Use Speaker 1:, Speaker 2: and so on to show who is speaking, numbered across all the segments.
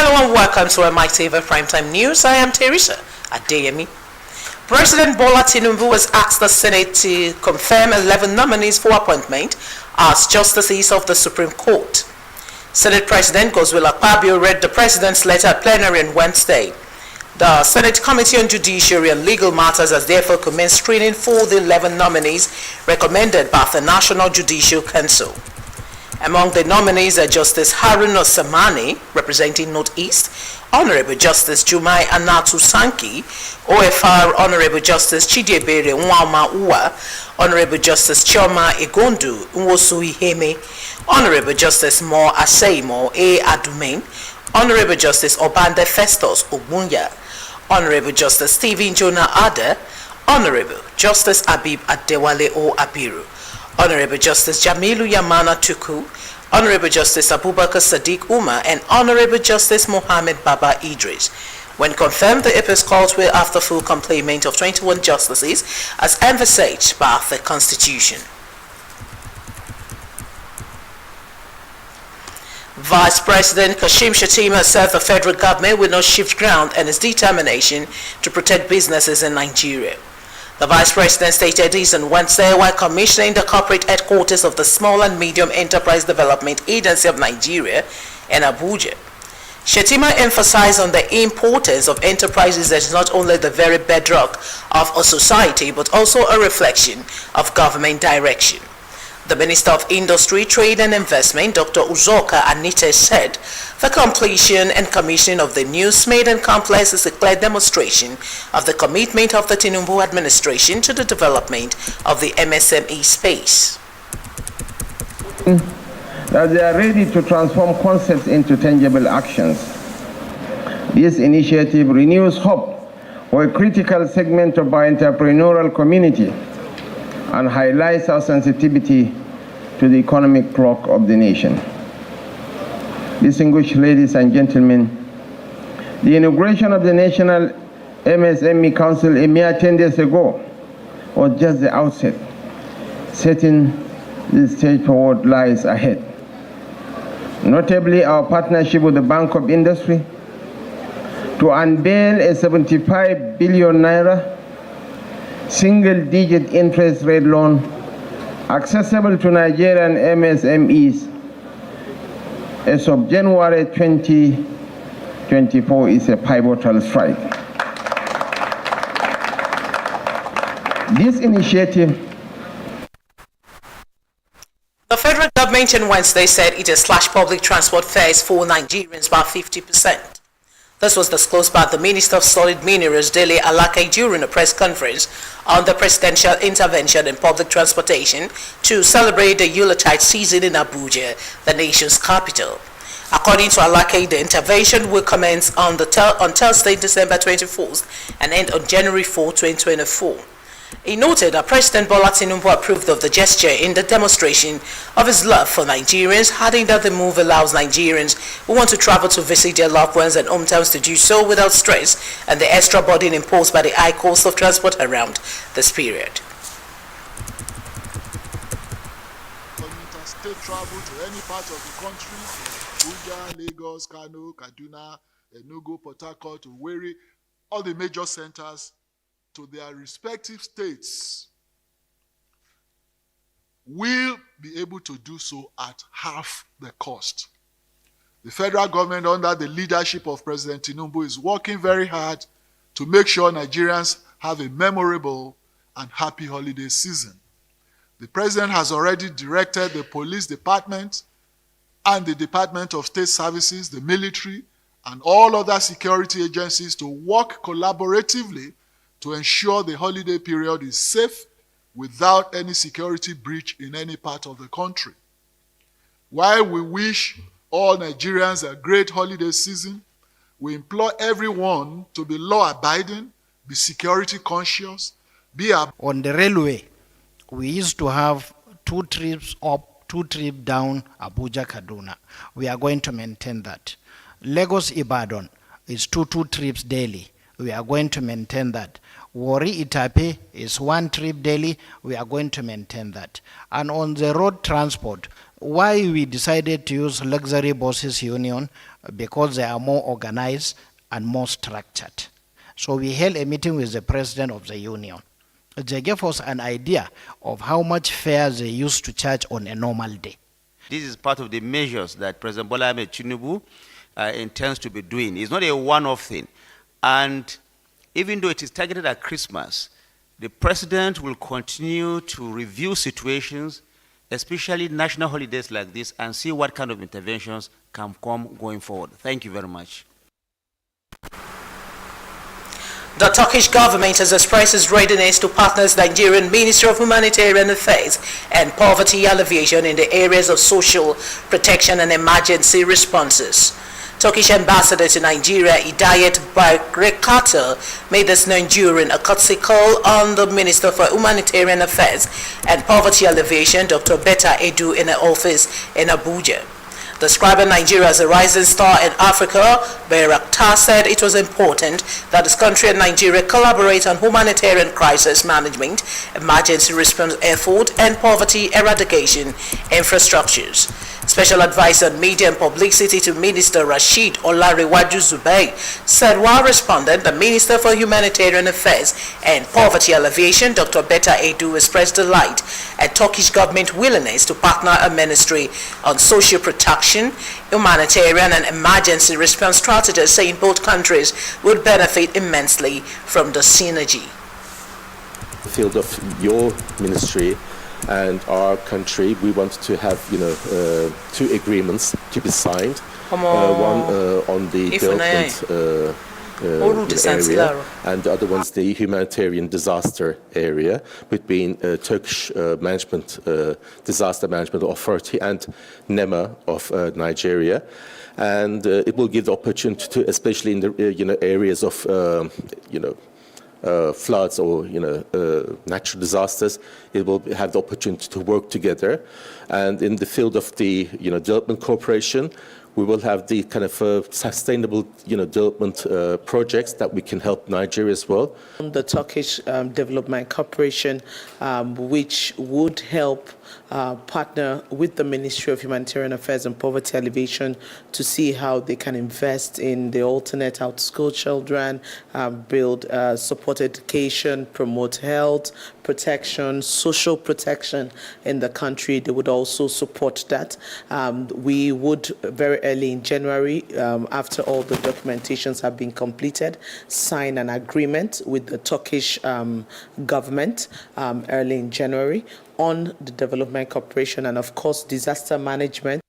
Speaker 1: Hello and welcome to Mitv Primetime News. I am Teresa Adeyemi. President Bola Tinubu has asked the Senate to confirm 11 nominees for appointment as justices of the Supreme Court. Senate President Godswill Akpabio read the President's letter at plenary on Wednesday. The Senate Committee on Judiciary and Legal Matters has therefore commenced screening for the 11 nominees recommended by the National Judicial Council. Among the nominees are Justice Haruna Samani, representing Northeast, Honorable Justice Jumai Anatu Sanki, OFR Honorable Justice Chidiebere Nwama Uwa, Honorable Justice Chioma Egondu Nwosu Iheme, Honorable Justice Mo Aseimo A. Adumain, Honorable Justice Obande Festus Ogunya, Honorable Justice Stephen Jonah Ade, Honorable Justice Abib Adewale O. Abiru, Honorable Justice Jamilu Yamana Tuku, Honorable Justice Abubakar Sadiq Umar, and Honorable Justice Mohammed Baba Idris. When confirmed, the IPIS court will have the full complement of 21 justices as envisaged by the Constitution. Vice President Kashim Shettima said the federal government will not shift ground in its determination to protect businesses in Nigeria. The Vice President stated this on Wednesday while commissioning the corporate headquarters of the Small and Medium Enterprise Development Agency of Nigeria in Abuja. Shettima emphasized on the importance of enterprises as not only the very bedrock of a society but also a reflection of government direction. The Minister of Industry, Trade and Investment, Dr. Uzoka Anite, said the completion and commissioning of the new Smith and Complex is a clear demonstration of the commitment of the Tinubu administration to the development of the MSME space.
Speaker 2: That they are ready to transform concepts into tangible actions. This initiative renews hope for a critical segment of our entrepreneurial community and highlights our sensitivity to the economic clock of the nation. Distinguished ladies and gentlemen, the inauguration of the National MSME Council a mere 10 days ago was just the outset, setting the stage for what lies ahead. Notably, our partnership with the Bank of Industry to unveil a 75 billion naira single-digit interest rate loan accessible to Nigerian MSMEs as of January 2024 is a pivotal strike. This initiative.
Speaker 1: The federal government on Wednesday said it has slashed public transport fares for Nigerians by 50%. This was disclosed by the Minister of Solid Minerals, Dele Alake, during a press conference on the presidential intervention in public transportation to celebrate the Yuletide season in Abuja, the nation's capital. According to Alake, the intervention will commence on Thursday, December 24th and end on January 4, 2024. He noted that President Bola Tinubu approved of the gesture in the demonstration of his love for Nigerians, adding that the move allows Nigerians who want to travel to visit their loved ones and hometowns to do so without stress and the extra burden imposed by the high cost of transport around this period.
Speaker 3: Interstate travel to any part of the country, Abuja, Lagos, Kano, Kaduna, Enugu, Port Harcourt, Owerri, all the major centers, to their respective states, will be able to do so at half the cost. The federal government, under the leadership of President Tinubu, is working very hard to make sure Nigerians have a memorable and happy holiday season. The president has already directed the police department and the Department of State Services, the military, and all other security agencies to work collaboratively to ensure the holiday period is safe without any security breach in any part of the country. While we wish all Nigerians a great holiday season, we implore everyone to be law-abiding, be security conscious, be
Speaker 4: on the railway. We used to have 2 trips up, 2 trips down Abuja, Kaduna. We are going to maintain that. Lagos, Ibadan is 2 trips daily. We are going to maintain that. Warri Itape is 1 trip daily. We are going to maintain that. And on the road transport, why we decided to use Luxury Buses Union because they are more organized and more structured. So we held a meeting with the President of the Union. They gave us an idea of how much fare they used to charge on a normal day.
Speaker 5: This is part of the measures that President Bola Ahmed Tinubu intends to be doing. It's not a one-off thing. And even though it is targeted at Christmas, the President will continue to review situations, especially national holidays like this, and see what kind of interventions can come going forward. Thank you very much.
Speaker 1: The Turkish government has expressed its readiness to partner the Nigerian Ministry of Humanitarian Affairs and Poverty Alleviation in the areas of social protection and emergency responses. Turkish ambassador to Nigeria, Hidayet Barekata, made this known during a courtesy call on the Minister for Humanitarian Affairs and Poverty Alleviation, Dr. Betta Edu, in her office in Abuja. Describing Nigeria as a rising star in Africa, Barekata said it was important that this country and Nigeria collaborate on humanitarian crisis management, emergency response effort, and poverty eradication infrastructures. Special advisor on media and publicity to Minister Rashid Olarewaju Zubai said while responding, the Minister for Humanitarian Affairs and Poverty Alleviation, Dr. Betta Edu, expressed delight at Turkish government willingness to partner a ministry on social protection, humanitarian and emergency response strategies, saying both countries would benefit immensely from the synergy.
Speaker 6: The field of your ministry and our country, we want to have, two agreements to be signed. One on the development area, and the other one's the humanitarian disaster area between Turkish Disaster Management Authority and NEMA of Nigeria. And it will give the opportunity to, especially in the areas of floods or natural disasters, it will have the opportunity to work together. And in the field of the development cooperation, we will have the kind of sustainable development projects that we can help Nigeria as well.
Speaker 7: The Turkish Development Corporation, which would help partner with the Ministry of Humanitarian Affairs and Poverty Alleviation to see how they can invest in the alternate out-of-school children, build support education, promote health protection, social protection in the country. They would also support that. We would very early in January, after all the documentations have been completed, sign an agreement with the Turkish government early in January on the development cooperation and, of course, disaster management.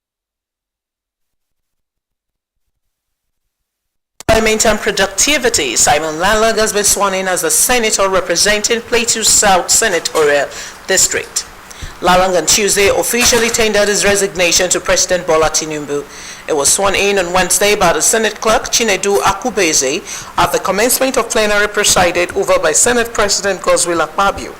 Speaker 1: Employment and productivity. Simon Lalong has been sworn in as the senator representing Plateau South Senatorial District. Lalong on Tuesday officially tendered his resignation to President Bola Tinubu. It was sworn in on Wednesday by the Senate Clerk Chinedu Akubeze at the commencement of plenary presided over by Senate President Godswill Akpabio.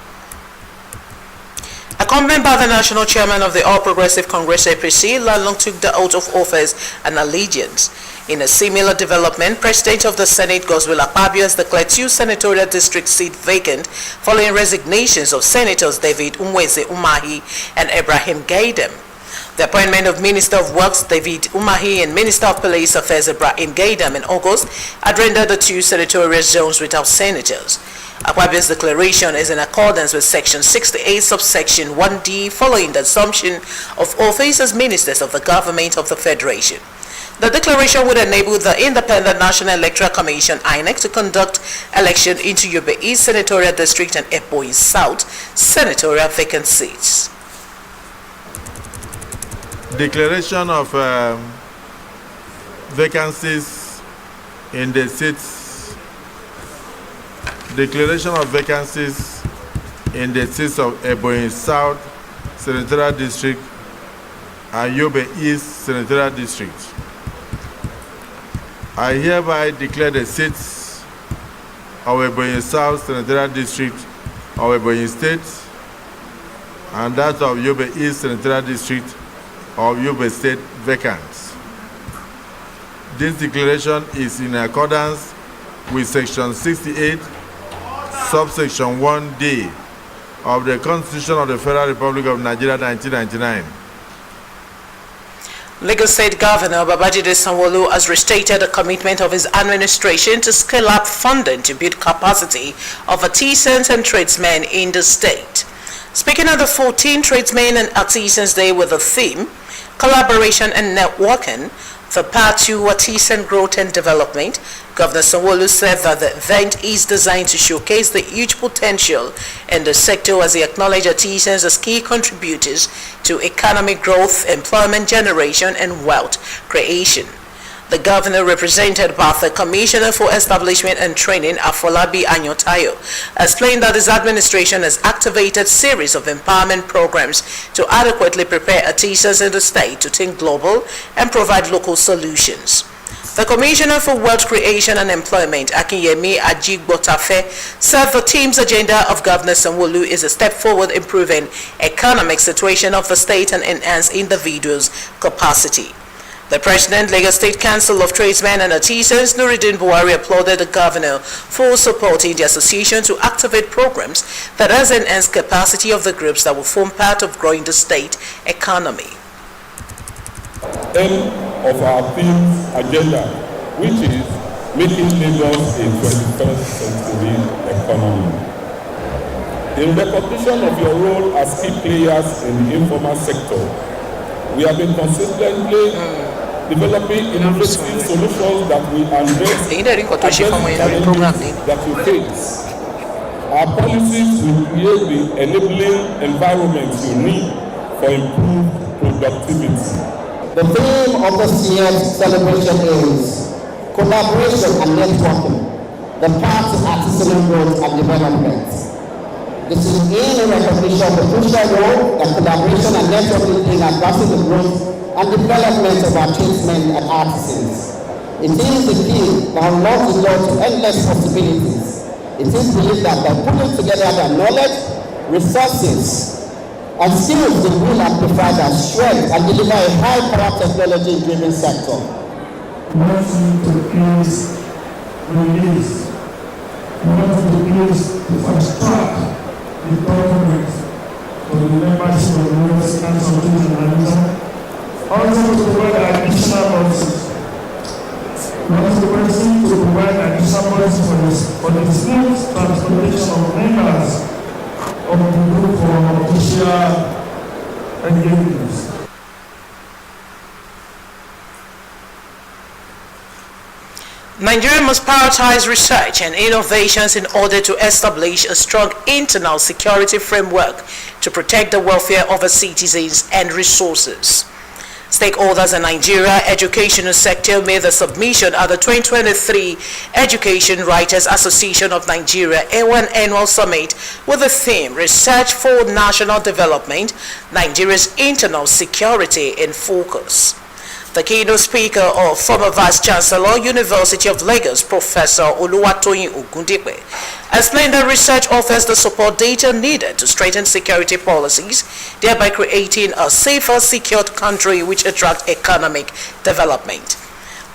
Speaker 1: Accompanied by the National Chairman of the All Progressive Congress APC, Lalong took the oath of office and allegiance. In a similar development, President of the Senate Godswill Akpabio has declared 2 senatorial district seats vacant following resignations of Senators David Umweze Umahi and Ibrahim Gaidam. The appointment of Minister of Works David Umahi and Minister of Police Affairs Ibrahim Gaidam in August had rendered the 2 senatorial zones without senators. Akpabio's declaration is in accordance with Section 68, subsection 1D, following the assumption of office as ministers of the government of the Federation. The declaration would enable the Independent National Electoral Commission (INEC) to conduct election into Yobe East Senatorial District and Ebonyi South Senatorial vacant seats.
Speaker 8: Declaration of vacancies in the seats. Declaration of vacancies in the seats of Ebonyi South Senatorial District and Yobe East Senatorial District. I hereby declare the seats of Ebonyi South Senatorial District of Ebonyi State and that of Yobe East Senatorial District of Yobe State vacant. This declaration is in accordance with Section 68, subsection 1D of the Constitution of the Federal Republic of Nigeria 1999.
Speaker 1: Lagos State Governor Babajide Sanwo-Olu has restated the commitment of his administration to scale up funding to build capacity of artisans and tradesmen in the state. Speaking at the 14th Tradesmen and Artisans Day with the theme, Collaboration and Networking, the path to artisan growth and development, Governor Sanwo-Olu said that the event is designed to showcase the huge potential in the sector as he acknowledged artisans as key contributors to economic growth, employment generation, and wealth creation. The governor, represented by the Commissioner for Establishment and Training, Afolabi Anyotayo, explained that his administration has activated a series of empowerment programs to adequately prepare artisans in the state to think global and provide local solutions. The Commissioner for Wealth Creation and Employment, Akinyemi Ajigbotafe, said the team's agenda of Governor Sanwo-Olu is a step forward improving economic situation of the state and enhance individuals' capacity. The President, Lagos State Council of Tradesmen and Artisans, Nuruddin Buhari, applauded the governor for supporting the association to activate programs that has enhanced capacity of the groups that will form part of growing the state economy.
Speaker 9: Aim of our theme's agenda, which is making Lagos a 21st century economy. In recognition of your role as key players in the informal sector, we have been consistently developing innovative solutions that will address challenges that we face. Our policies will create the enabling environment you need for improved productivity.
Speaker 10: The theme of this year's celebration is collaboration and networking, the path to artisanal growth and development. This is in recognition of the crucial role that collaboration and networking play in advancing the growth and development of our tradesmen and artisans. It is the key that unlocks the door to endless possibilities. It is believed that by putting together their knowledge, resources, and skills, they will amplify their strength and deliver a high-power technology-driven sector.
Speaker 11: We want to please release. We want to please to fast-track the document for the membership of the Lagos Council of Trade. Also to provide additional policies. We want to continue to provide additional policies for the smooth transportation of members of the group for official engagements.
Speaker 1: Nigeria must prioritize research and innovations in order to establish a strong internal security framework to protect the welfare of its citizens and resources. Stakeholders in Nigeria educational sector made the submission at the 2023 Education Writers Association of Nigeria A1 Annual Summit with the theme Research for National Development, Nigeria's Internal Security in Focus. The keynote speaker of former Vice Chancellor, University of Lagos, Professor Oluwatoyin Ogundipe, explained that research offers the support data needed to strengthen security policies, thereby creating a safer, secured country which attracts economic development.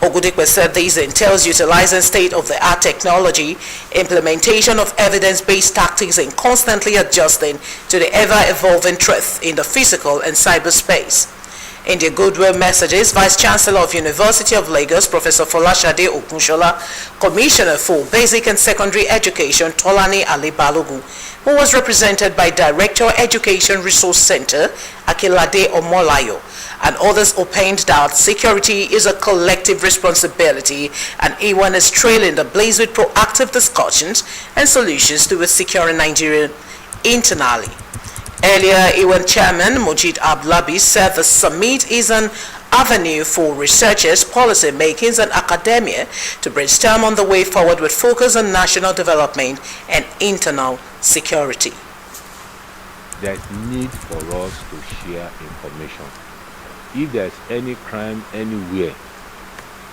Speaker 1: Ogundipe said this entails utilizing state-of-the-art technology, implementation of evidence-based tactics, and constantly adjusting to the ever-evolving threats in the physical and cyberspace. In their goodwill messages, Vice Chancellor of University of Lagos, Professor Folashade Okunshola, Commissioner for Basic and Secondary Education, Tolani Ali Balogun, who was represented by Director Education Resource Center, Akilade Omolayo, and others opined that security is a collective responsibility and A1 is trailing the blaze with proactive discussions and solutions towards securing Nigeria internally. Earlier, A1 Chairman Mujid Ablabi said the summit is an avenue for researchers, policy makers, and academia to brainstorm on the way forward with focus on national development and internal security.
Speaker 12: There is need for us to share information. If there is any crime anywhere,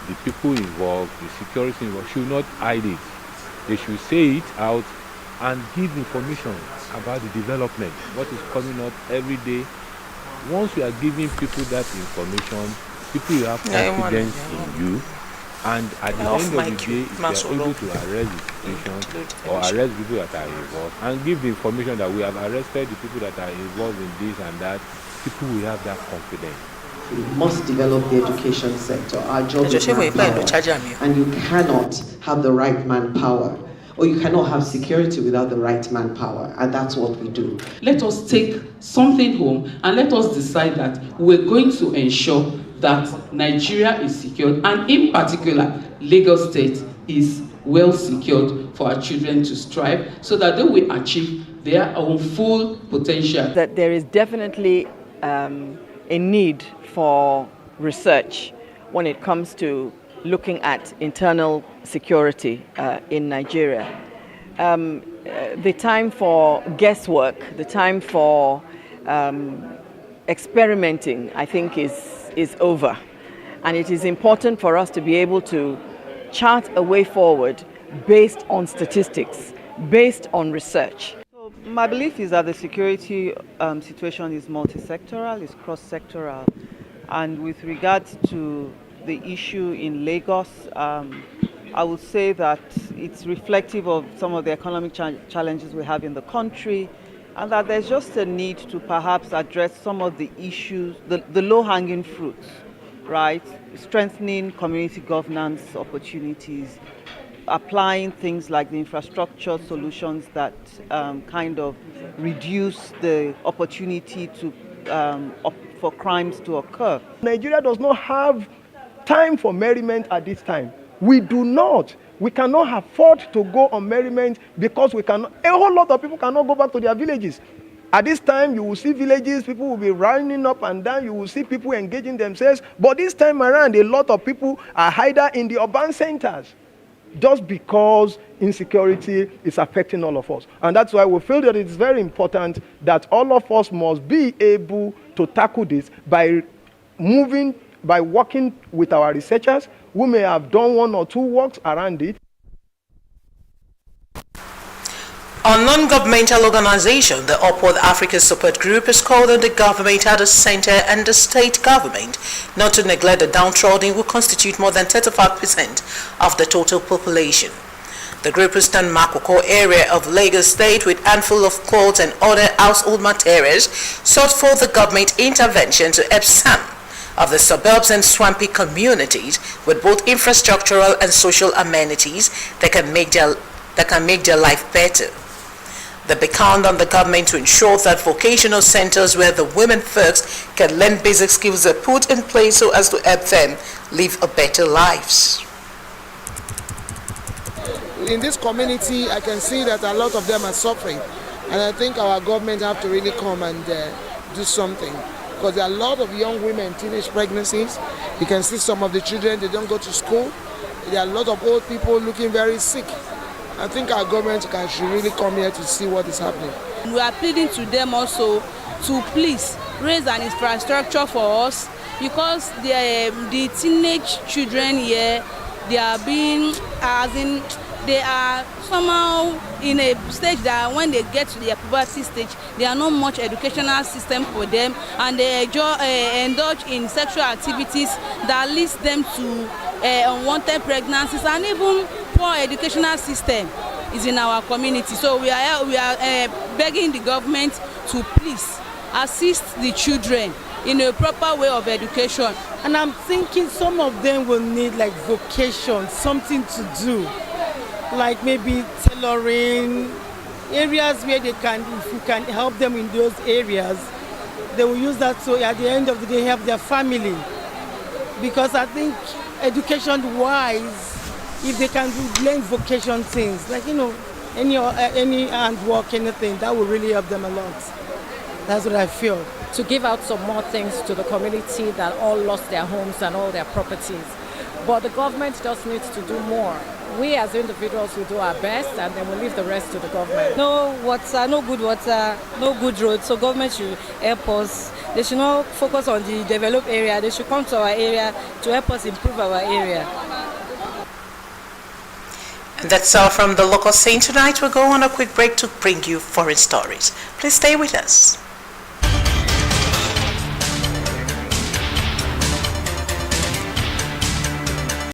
Speaker 12: the people involved, the security involved, should not hide it. They should say it out and give information about the development, what is coming up every day. Once you are giving people that information, people will have confidence in you, and at the end of the day, if they are able to arrest the situation or arrest people that are involved and give the information that we have arrested the people that are involved in this and that, people will have that confidence.
Speaker 7: We must develop the education sector. Our job is manpower, and you cannot have the right manpower, or you cannot have security without the right manpower, and that's what we do.
Speaker 13: Let us take something home and let us decide that we're going to ensure that Nigeria is secured, and in particular, Lagos State is well secured for our children to strive so that they will achieve their own full potential.
Speaker 14: That there is definitely a need for research when it comes to looking at internal security in Nigeria. The time for guesswork, the time for experimenting, I think is over. And it is important for us to be able to chart a way forward based on statistics, based on research.
Speaker 15: So my belief is that the security situation is multi-sectoral, is cross-sectoral. And with regards to the issue in Lagos, I would say that it's reflective of some of the economic challenges we have in the country, and that there's just a need to perhaps address some of the issues, the low-hanging fruits, right? Strengthening community governance opportunities, applying things like the infrastructure solutions that kind of reduce the opportunity to for crimes to occur.
Speaker 16: Nigeria does not have time for merriment at this time. We do not. We cannot afford to go on merriment because we cannot. A whole lot of people cannot go back to their villages. At this time, you will see villages, people will be running up and down, you will see people engaging themselves. But this time around, a lot of people are either in the urban centers just because insecurity is affecting all of us. And that's why we feel that it's very important that all of us must be able to tackle this by working with our researchers who may have done one or two works around it.
Speaker 1: A non-governmental organization, the Upward Africa Support Group, is called on the government at the center and the state government not to neglect the downtrodden, who constitute more than 35% of the total population. The group is in Makoko area of Lagos State with handful of clothes and other household materials sought for the government intervention to help some of the suburbs and swampy communities with both infrastructural and social amenities that can make their life better. They beckoned on the government to ensure that vocational centers where the women folks can learn basic skills are put in place so as to help them live a better lives.
Speaker 17: In this community, I can see that a lot of them are suffering, and I think our government have to really come and do something, because there are a lot of young women, teenage pregnancies. You can see some of the children, they don't go to school. There are a lot of old people looking very sick. I think our government should really come here to see what is happening.
Speaker 18: We are pleading to them also to please raise an infrastructure for us, because the teenage children here, they are being, they are somehow in a stage that when they get to their puberty stage, there are not much educational system for them, and they indulge in sexual activities that leads them to unwanted pregnancies, and even poor educational system is in our community. So we are begging the government to please assist the children in a proper way of education.
Speaker 19: And I'm thinking some of them will need like vocation, something to do, like maybe tailoring, areas where they can, if you can help them in those areas, they will use that so at the end of the day help their family. Because I think education-wise, if they can learn vocation things, like, you know, any handwork, anything, that will really help them a lot. That's what I feel.
Speaker 20: To give out some more things to the community that all lost their homes and all their properties. But the government just needs to do more. We as individuals will do our best, and then we'll leave the rest to the government.
Speaker 21: No water, no good roads, so government should help us. They should not focus on the developed area, they should come to our area to help us improve our area.
Speaker 1: And that's all from the local scene tonight. We'll go on a quick break to bring you foreign stories. Please stay with us.